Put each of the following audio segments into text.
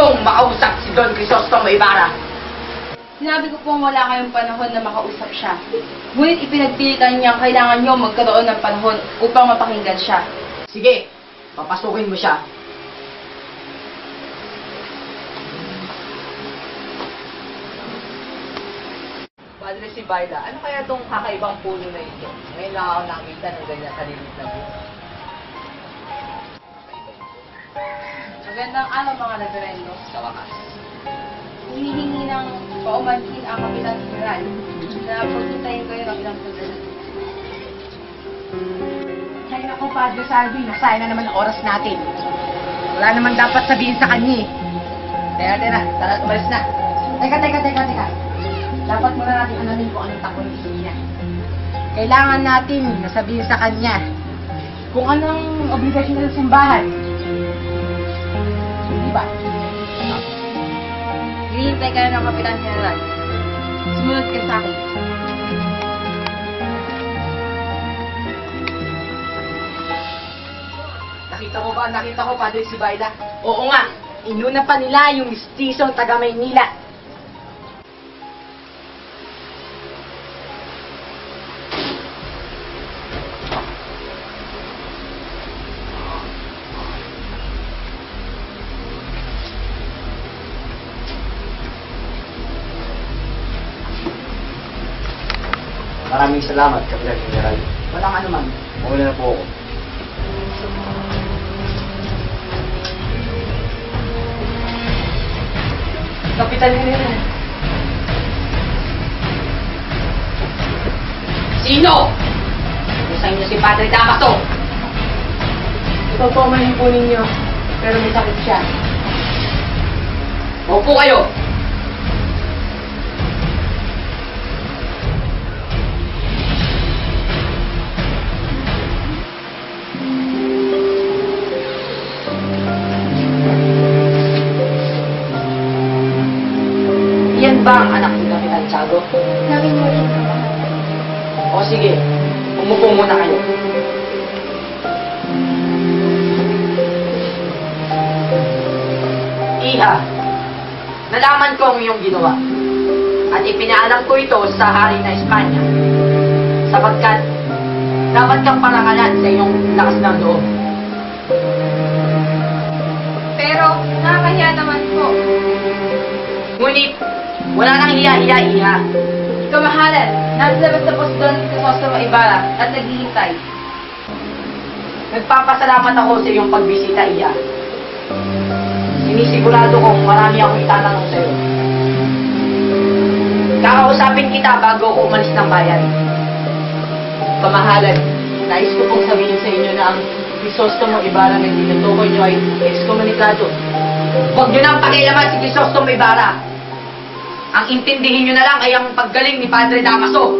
kong makausap si Don Crisostomo Ibarra. Sinabi ko pong wala kayong panahon na makausap siya. Ngunit ipinagpilitan niyang kailangan niyo magkaroon ng panahon upang mapakinggan siya. Sige, papasukin mo siya. Padre Sibayla, ano kaya itong kakaibang puno na ito? Ngayon lang ako nakita ng ganyan kalilit na puno. Magandang araw mga reverendo. Sa wakas, hinihingi ng paumanhin ang Kapitan General na pagpuntahin kayo ng ilang sandali. Ay naku, Padre Salvi, nasayang na naman ang oras natin. Wala naman dapat sabihin sa kanya eh. Tara, tara, umalis na. Teka. Dapat muna natin alamin kung anong takbo ng niya. Kailangan natin nasabihin sa kanya kung anong obligasyon ng simbahan. Di ba? Hinihintay kayo ng Kapitan General. Sumunod ka sa akin. Nakita ko, Padre Sibayla. Oo nga, Inuna pa nila yung mistisong taga Maynila. Maraming salamat, Kapitan General. Walang anuman. Mauna na po ako. Kapitan General. sino? Kung sa inyo si Padre Damaso. Ito po ang mahipunin niyo, pero may sakit siya. Maupo kayo. Yan ba ang anak ni Kapitan Tiago? Namin mo rin ang mahal. O sige, umupo muna kayo. Iha, nalaman ko ang iyong ginawa at ipinaalam ko ito sa hari na Espanya sapagkat dapat kang parangalan sa iyong lakas ng loob. Pero, nakakahiya naman po. Ngunit, wala nang hiya-hiya, Iha. Kamahalan, nasa labas na po si Don Crisostomo Ibarra at naghihintay. Nagpapasalamat ako sa iyong pagbisita, Iha. Sinisigurado kong marami akong itatanong sa iyo. Kakausapin kita bago ako umalis ng bayan. Kamahalan, nais ko pong sabihin sa inyo na ang Crisostomo Ibarra na tinutukoy niyo ay ekskomunikado. Huwag niyo na ang pakialaman si Crisostomo Ibarra. Ang intindihin niyo na lang ay ang paggaling ni Padre Damaso.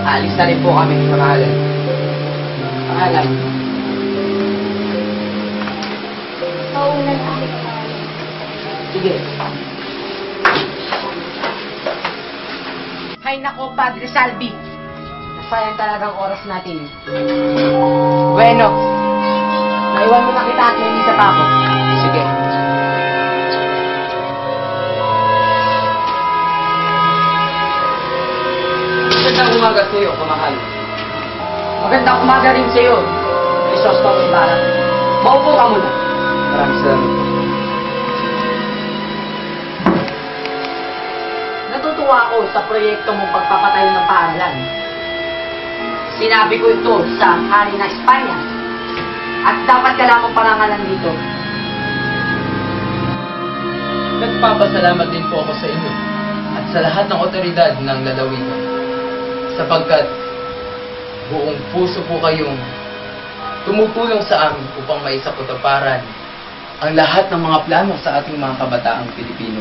Alis na rin po kami, kamahalan. Paalam. Paulan na aking Sige. Hay nako, Padre Salvi. Nasayang talagang oras natin. Bueno, naiwan mo na kita at may isa pa ako. Sige. Magandang umaga sa iyo, kamahal. Magandang umaga rin sa iyo, Crisostomo Ibarra. Maupo ka muna. Maraming salamat. Natutuwa ako sa proyekto mong pagpapatayo ng paaralan. Sinabi ko ito sa hari ng Espanya at dapat ka lamang parangalan dito. Nagpapasalamat din po ako sa inyo at sa lahat ng otoridad ng lalawigan sapagkat buong puso po kayong tumutulong sa amin upang maisakatuparan ang lahat ng mga plano sa ating mga kabataang Pilipino.